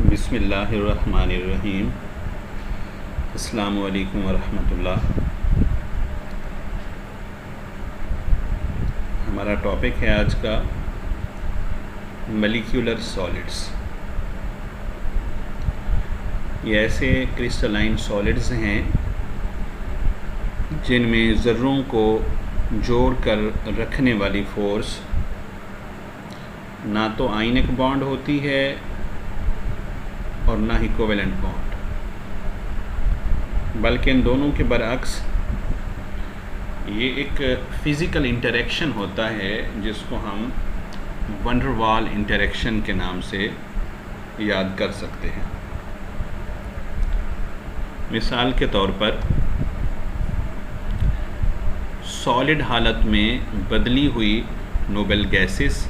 बिस्मिल्लाहिर्रहमानिर्रहीम। अस्सलामु अलैकुम वरहमतुल्लाह। हमारा टॉपिक है आज का मॉलिक्यूलर सॉलिड्स। ये ऐसे क्रिस्टलाइन सॉलिड्स हैं जिनमें ज़र्रों को जोड़ कर रखने वाली फ़ोर्स ना तो आयनिक बॉन्ड होती है और ना ही कोवेलेंट बॉन्ड, बल्कि इन दोनों के बरअक्स ये एक फ़िज़िकल इंटरेक्शन होता है जिसको हम वंडर वाल इंटरेक्शन के नाम से याद कर सकते हैं। मिसाल के तौर पर सॉलिड हालत में बदली हुई नोबल गैसेस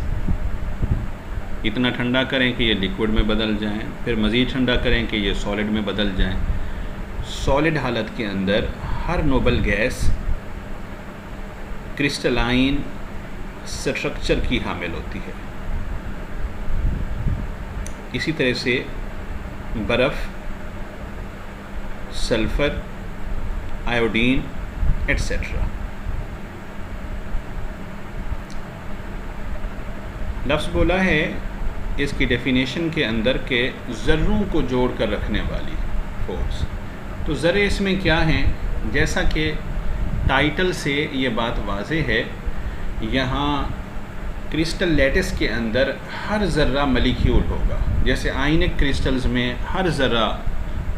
इतना ठंडा करें कि ये लिक्विड में बदल जाएं, फिर मज़ीद ठंडा करें कि ये सॉलिड में बदल जाएं। सॉलिड हालत के अंदर हर नोबल गैस क्रिस्टलाइन स्ट्रक्चर की हामिल होती है। इसी तरह से बर्फ़, सल्फ़र, आयोडीन एट्सेट्रा। लफ्ज़ बोला है इसकी डेफिनेशन के अंदर के ज़र्रों को जोड़ कर रखने वाली फोर्स। तो ज़र्रे इसमें क्या हैं? जैसा कि टाइटल से ये बात वाज़े है, यहाँ क्रिस्टल लैटिस के अंदर हर ज़र्रा मॉलिक्यूल होगा। जैसे आयनिक क्रिस्टल्स में हर ज़र्रा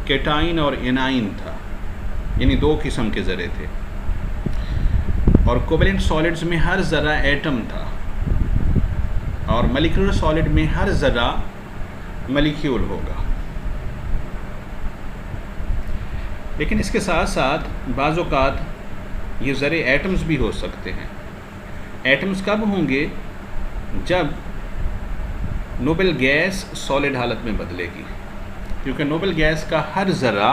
कैटाइन और एनाइन था, यानी दो किस्म के ज़र्रे थे, और कोवेलेंट सॉलिड्स में हर ज़र्रा एटम था, और मॉलिक्यूलर सॉलिड में हर ज़र्रा मॉलिक्यूल होगा। लेकिन इसके साथ साथ बाज़ औक़ात ये ज़र्रे एटम्स भी हो सकते हैं। एटम्स कब होंगे? जब नोबल गैस सॉलिड हालत में बदलेगी, क्योंकि नोबल गैस का हर ज़र्रा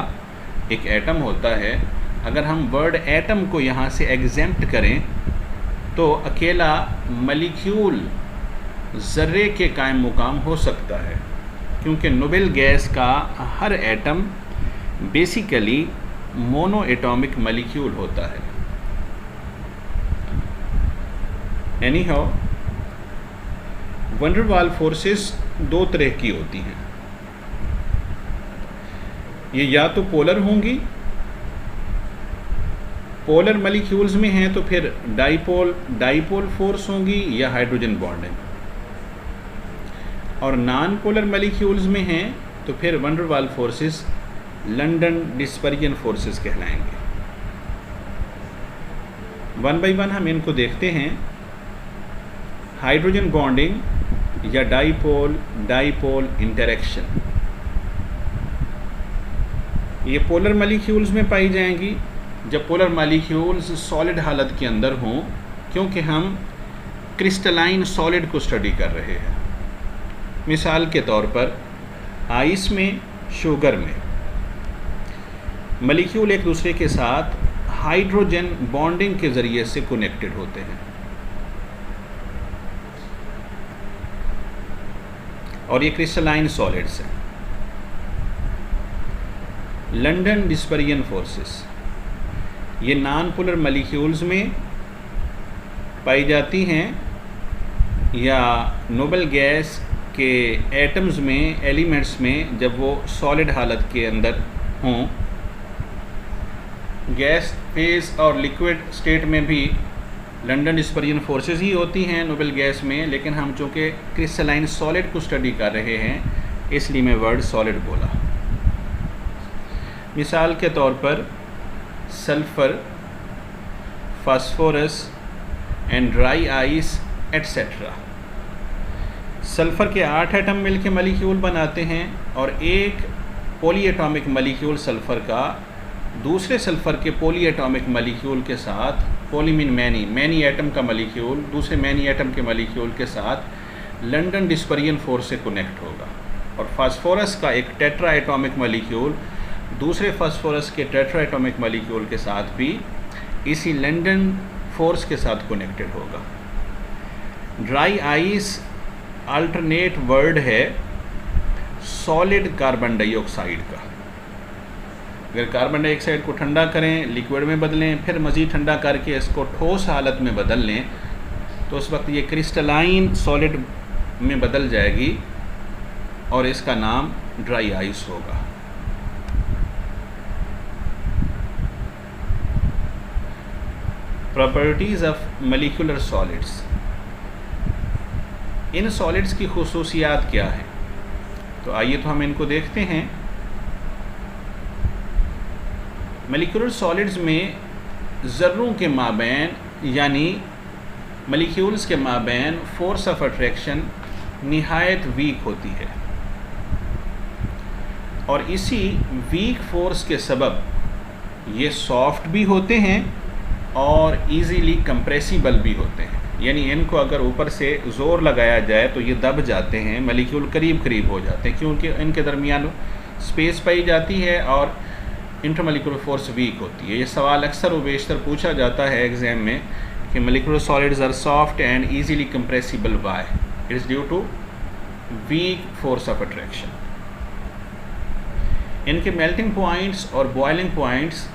एक एटम होता है। अगर हम वर्ड एटम को यहाँ से एग्जेम्प्ट करें तो अकेला मॉलिक्यूल ज़र्रे के कायम मुकाम हो सकता है, क्योंकि नोबल गैस का हर atom basically mono atomic molecule होता है। Anyhow, van der Waals forces दो तरह की होती हैं। ये या तो पोलर होंगी, पोलर मॉलिक्यूल्स में हैं तो फिर डाइपोल फोर्स होंगी या हाइड्रोजन बॉन्डिंग, और नॉन पोलर मॉलिक्यूल्स में हैं तो फिर van der Waals forces London dispersion forces कहलाएंगे। वन बाय वन हम इनको देखते हैं। हाइड्रोजन बॉन्डिंग या डाइपोल इंटरेक्शन, ये पोलर मॉलिक्यूल्स में पाई जाएंगी जब पोलर मॉलिक्यूल्स सॉलिड हालत के अंदर हों, क्योंकि हम क्रिस्टलाइन सॉलिड को स्टडी कर रहे हैं। मिसाल के तौर पर आइस में, शुगर में मॉलिक्यूल एक दूसरे के साथ हाइड्रोजन बॉन्डिंग के ज़रिए से कनेक्टेड होते हैं, और ये क्रिस्टलाइन सॉलिड्स हैं। लंडन डिस्पर्जन फोर्सेस ये नॉन पोलर मॉलिक्यूल्स में पाई जाती हैं, या नोबल गैस के एटम्स में, एलिमेंट्स में, जब वो सॉलिड हालत के अंदर हों। गैस फेज और लिक्विड स्टेट में भी लंडन डिस्पर्जन फोर्सेस ही होती हैं नोबल गैस में, लेकिन हम चूँकि क्रिस्टलाइन सॉलिड को स्टडी कर रहे हैं इसलिए मैं वर्ड सॉलिड बोला। मिसाल के तौर पर sulphur, phosphorus and dry ice etcetera. Sulphur के 8 एटम मिलके मॉलिक्यूल बनाते हैं, और एक पॉली एटॉमिक मॉलिक्यूल सल्फ़र का दूसरे सल्फ़र के पॉली एटॉमिक मॉलिक्यूल के साथ, पॉलीमीन मैनी एटम का मॉलिक्यूल दूसरे मैनी एटम के मॉलिक्यूल के साथ लंडन डिस्पर्जन फोर्स से कनेक्ट होगा, और फास्फोरस का एक टेट्रा एटॉमिक मॉलिक्यूल दूसरे फास्फोरस के टेट्रा एटॉमिक मॉलिक्यूल के साथ भी इसी लंडन फोर्स के साथ कनेक्टेड होगा। ड्राई आइस अल्टरनेट वर्ड है सॉलिड कार्बन डाइऑक्साइड का। अगर कार्बन डाइऑक्साइड को ठंडा करें, लिक्विड में बदलें, फिर मज़ीद ठंडा करके इसको ठोस हालत में बदल लें, तो उस वक्त ये क्रिस्टलाइन सॉलिड में बदल जाएगी और इसका नाम ड्राई आइस होगा। Properties of molecular solids. In solids की खुसूसियात क्या हैं? तो आइए तो हम इनको देखते हैं। मॉलिक्यूलर सॉलिड्स में ज़र्रों के माबैन यानी मॉलिक्यूल्स के माबैन फोर्स ऑफ अट्रैक्शन निहायत वीक होती है और इसी वीक फोर्स के सबब ये सॉफ्ट भी होते हैं और इजीली कंप्रेसिबल भी होते हैं। यानी इनको अगर ऊपर से ज़ोर लगाया जाए तो ये दब जाते हैं, मॉलिक्यूल करीब करीब हो जाते हैं, क्योंकि इनके दरमियान स्पेस पाई जाती है और इंटरमॉलिक्यूलर फोर्स वीक होती है। ये सवाल अक्सर व बेशतर पूछा जाता है एग्ज़ाम में कि molecular solids are soft and easily compressible, why? It is due to weak force of attraction. इनके मेल्टिंग पॉइंट्स और बॉइलिंग पॉइंट्स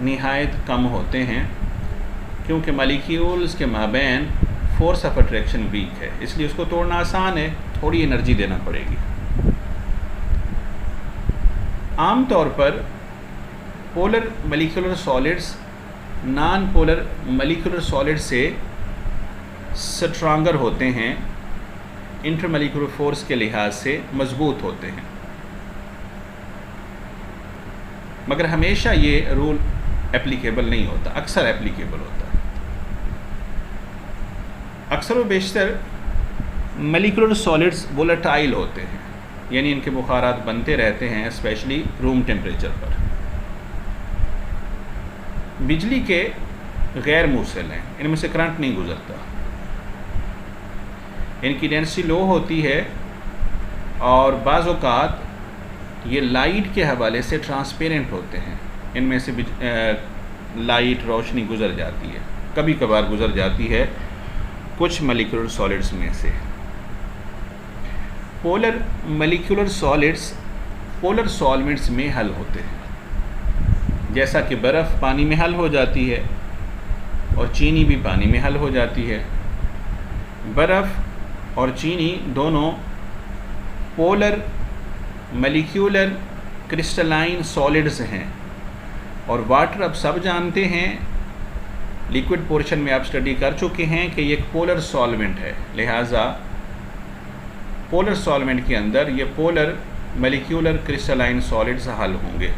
निहायत कम होते हैं, क्योंकि मॉलिक्यूल्स के माबैन फोर्स ऑफ अट्रैक्शन वीक है, इसलिए उसको तोड़ना आसान है, थोड़ी एनर्जी देना पड़ेगी। आम तौर पर polar molecular solids non polar molecular solid से स्ट्रॉन्गर होते हैं, इंटरमॉलिक्यूलर फोर्स के लिहाज से मजबूत होते हैं, मगर हमेशा ये रूल एप्लीकेबल नहीं होता, अक्सर एप्लीकेबल होता है। अक्सर व बेशतर मॉलिक्यूलर सॉलिड्स वोलेटाइल होते हैं, यानी इनके बुखारात बनते रहते हैं, स्पेशली रूम टेम्परेचर पर। बिजली के गैर मूसल हैं, इनमें से करंट नहीं गुजरता, इनकी डेंसिटी लो होती है और बाज़ औक़ात ये लाइट के हवाले से ट्रांसपेरेंट होते हैं। इनमें से लाइट रोशनी गुजर जाती है, कभी कभार गुजर जाती है कुछ मॉलिक्यूलर सॉलिड्स में से। Polar molecular solids polar solvents में हल होते हैं, जैसा कि बर्फ़ पानी में हल हो जाती है और चीनी भी पानी में हल हो जाती है। बर्फ़ और चीनी दोनों पोलर मॉलिक्यूलर क्रिस्टलाइन सॉलिड्स हैं और वाटर अब सब जानते हैं, लिक्विड पोर्शन में आप स्टडी कर चुके हैं कि ये एक पोलर सॉल्वेंट है, लिहाजा पोलर सॉल्वेंट के अंदर ये पोलर मॉलिक्यूलर क्रिस्टलाइन सॉलिड्स हल होंगे।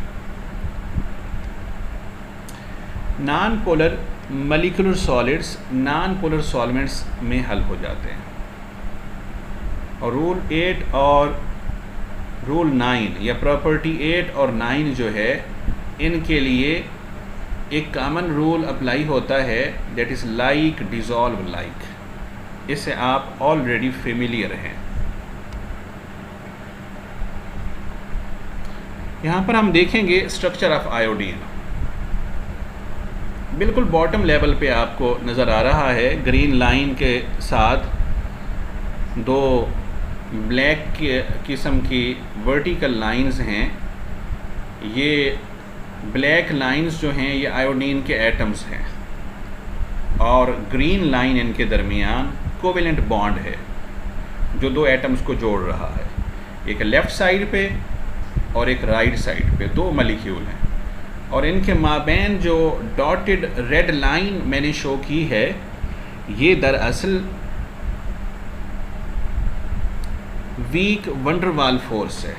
Non polar molecular solids non polar solvents में हल हो जाते हैं और रूल 8 और रूल 9 या प्रॉपर्टी 8 और 9 जो है, इनके लिए एक कॉमन रूल अप्लाई होता है, that is like dissolve like. इससे आप ऑलरेडी फेमिलियर हैं। यहाँ पर हम देखेंगे स्ट्रक्चर ऑफ आयोडीन। बिल्कुल बॉटम लेवल पे आपको नज़र आ रहा है, ग्रीन लाइन के साथ दो ब्लैक किस्म की वर्टिकल लाइंस हैं। ये ब्लैक लाइंस जो हैं ये आयोडीन के एटम्स हैं और ग्रीन लाइन इनके दरमियान कोवेलेंट बॉन्ड है जो दो एटम्स को जोड़ रहा है। एक लेफ़्ट साइड पे और एक राइट साइड पे दो मॉलिक्यूल हैं और इनके माबैन जो डॉटेड रेड लाइन मैंने शो की है, ये दरअसल वीक वंडरवाल फोर्स है।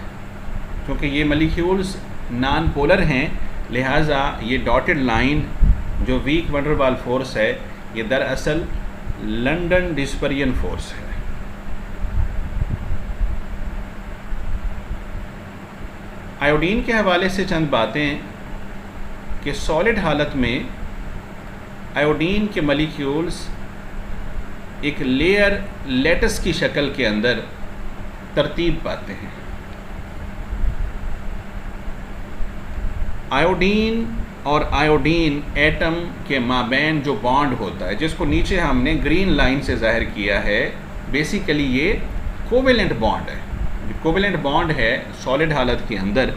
क्योंकि ये मॉलिक्यूल्स नॉन पोलर हैं, लिहाजा ये डॉटेड लाइन जो वीक वंडरवाल फोर्स है, ये दरअसल लंदन डिस्पर्जन फोर्स है। आयोडीन के हवाले से चंद बातें कि सॉलिड हालत में आयोडीन के मॉलिक्यूल्स एक लेयर लेटस की शक्ल के अंदर तरतीब पाते हैं। आयोडीन और आयोडीन एटम के माबैन जो बॉन्ड होता है, जिसको नीचे हमने ग्रीन लाइन से जाहिर किया है, बेसिकली ये कोवेलेंट बॉन्ड है। कोवेलेंट बॉन्ड है सॉलिड हालत के अंदर,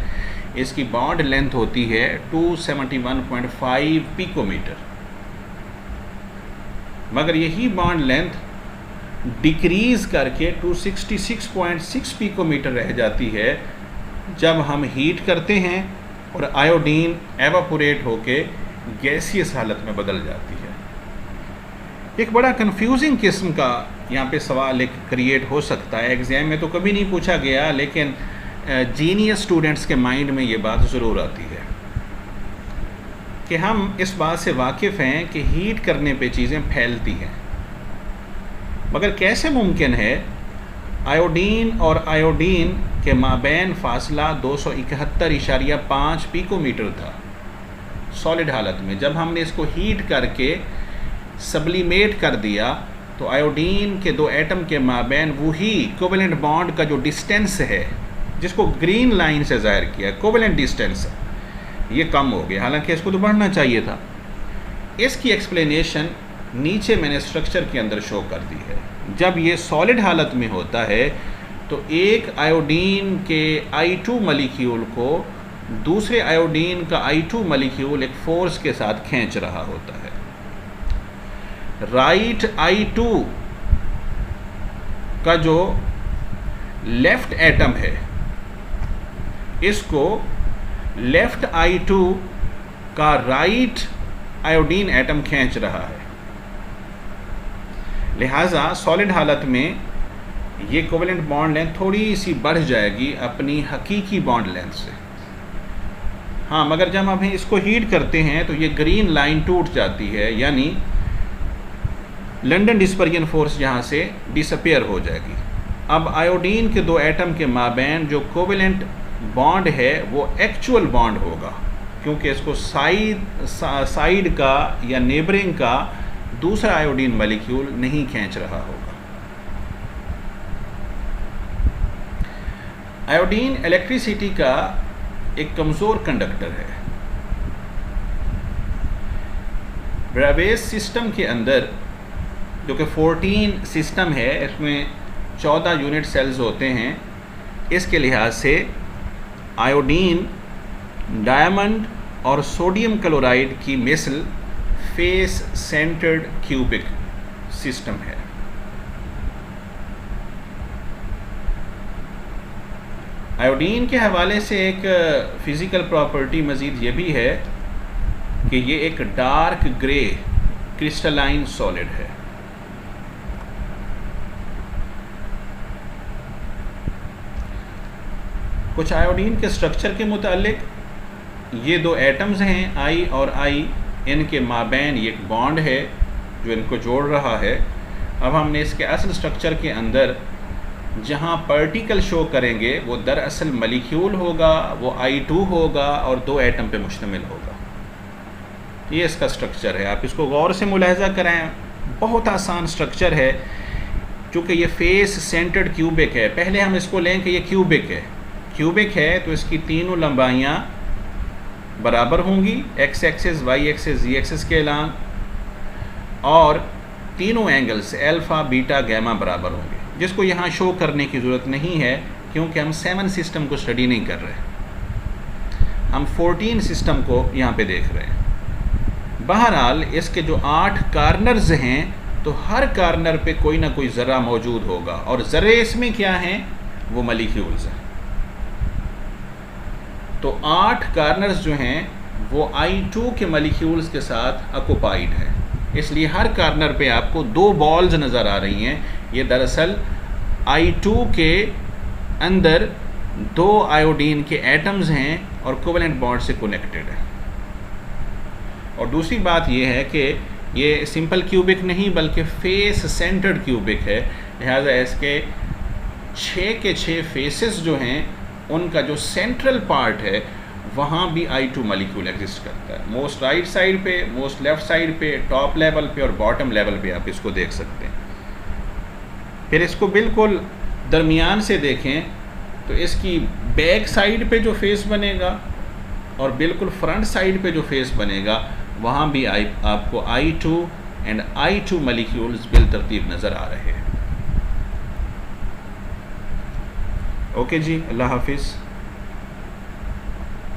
इसकी बॉन्ड लेंथ होती है 271.5 पिकोमीटर, मगर यही बॉन्ड लेंथ डिक्रीज़ करके 266.6 पिकोमीटर रह जाती है जब हम हीट करते हैं और आयोडीन एवापोरेट होके गैसियस हालत में बदल जाती है। एक बड़ा कंफ्यूजिंग किस्म का यहाँ पे सवाल एक क्रिएट हो सकता है, एग्ज़ाम में तो कभी नहीं पूछा गया, लेकिन जीनियस स्टूडेंट्स के माइंड में ये बात ज़रूर आती है कि हम इस बात से वाकिफ़ हैं कि हीट करने पे चीज़ें फैलती हैं, मगर कैसे मुमकिन है आयोडीन और आयोडीन के माबैन फासला 271.5 पिकोमीटर था सॉलिड हालत में। जब हमने इसको हीट करके सब्लिमेट कर दिया तो आयोडीन के दो एटम के माबैन वही कोवेलेंट बॉन्ड का जो डिस्टेंस है, जिसको ग्रीन लाइन से ज़ाहिर किया कोवेलेंट डिस्टेंस, ये कम हो गया, हालांकि इसको तो बढ़ना चाहिए था। इसकी एक्सप्लेनेशन नीचे मैंने स्ट्रक्चर के अंदर शो कर दी है। जब ये सॉलिड हालत में होता है तो एक आयोडीन के I2 मॉलिक्यूल को दूसरे आयोडीन का I2 मॉलिक्यूल एक फोर्स के साथ खींच रहा होता है। राइट I2 का जो लेफ्ट एटम है, इसको लेफ्ट I2 का राइट आयोडीन एटम खींच रहा है, लिहाजा सॉलिड हालत में ये कोवेलेंट बॉन्ड लेंथ थोड़ी सी बढ़ जाएगी अपनी हकीकी बॉन्ड लेंथ से। हाँ, मगर जब हम इसको हीट करते हैं तो ये ग्रीन लाइन टूट जाती है, यानी लंदन डिस्पर्जन फोर्स यहाँ से डिसअपियर हो जाएगी। अब आयोडीन के दो एटम के माबैन जो कोवेलेंट बॉन्ड है वो एक्चुअल बॉन्ड होगा, क्योंकि इसको साइड का या नेबरिंग का दूसरा आयोडीन मॉलिक्यूल नहीं खींच रहा होगा। आयोडीन इलेक्ट्रिसिटी का एक कमज़ोर कंडक्टर है। ब्रेवेज सिस्टम के अंदर, जो कि 14 सिस्टम है, इसमें 14 यूनिट सेल्स होते हैं, इसके लिहाज से आयोडीन डायमंड और सोडियम क्लोराइड की मिसल फेस सेंटर्ड क्यूबिक सिस्टम है। आयोडीन के हवाले से एक फ़िज़िकल प्रॉपर्टी मज़ीद ये भी है कि ये एक डार्क ग्रे क्रिस्टलाइन सॉलिड है। कुछ आयोडीन के स्ट्रक्चर के मुतालिक ये दो एटम्स हैं I और I, इनके माबैन एक बॉन्ड है जो इनको जोड़ रहा है। अब हमने इसके असल स्ट्रक्चर के अंदर जहाँ पार्टिकल शो करेंगे वो दरअसल मॉलिक्यूल होगा, वो I2 होगा और दो एटम पे मुश्तमिल होगा। ये इसका स्ट्रक्चर है, आप इसको गौर से मुलाहजा करें, बहुत आसान स्ट्रक्चर है। चूँकि ये फेस सेंटर्ड क्यूबिक है, पहले हम इसको लें कि ये क्यूबिक है। क्यूबिक है तो इसकी तीनों लंबाइयाँ बराबर होंगी, x axis, y axis, z axis के अलान, और तीनों एंगल्स अल्फ़ा, बीटा, गैमा बराबर होंगे, जिसको यहाँ शो करने की ज़रूरत नहीं है क्योंकि हम 7 सिस्टम को स्टडी नहीं कर रहे, हम 14 सिस्टम को यहाँ पे देख रहे हैं। बहरहाल इसके जो 8 कार्नर्स हैं तो हर कार्नर पे कोई ना कोई ज़र्रा मौजूद होगा, और ज़र्रे इसमें क्या हैं, वो मॉलिक्यूल्स हैं। तो 8 कार्नर्स जो हैं वो I2 के मॉलिक्यूल्स के साथ ऑक्युपाइड है, इसलिए हर कार्नर पे आपको 2 बॉल्स नज़र आ रही हैं। ये दरअसल I2 के अंदर 2 आयोडीन के एटम्स हैं और कोवेलेंट बॉन्ड से कनेक्टेड है। और दूसरी बात ये है कि ये सिंपल क्यूबिक नहीं बल्कि फेस सेंटर्ड क्यूबिक है, लिहाजा इसके 6 के 6 फेसेस जो हैं उनका जो सेंट्रल पार्ट है वहाँ भी I2 मॉलिक्यूल एग्जिस्ट करता है। मोस्ट राइट साइड पे, मोस्ट लेफ़्ट साइड पे, टॉप लेवल पे और बॉटम लेवल पे आप इसको देख सकते हैं। फिर इसको बिल्कुल दरमियान से देखें तो इसकी बैक साइड पे जो फेस बनेगा और बिल्कुल फ्रंट साइड पे जो फेस बनेगा वहाँ भी आपको I2 and I2 molecules bill तरतीब नज़र आ रहे हैं। ओके जी, अल्लाह हाफिज़।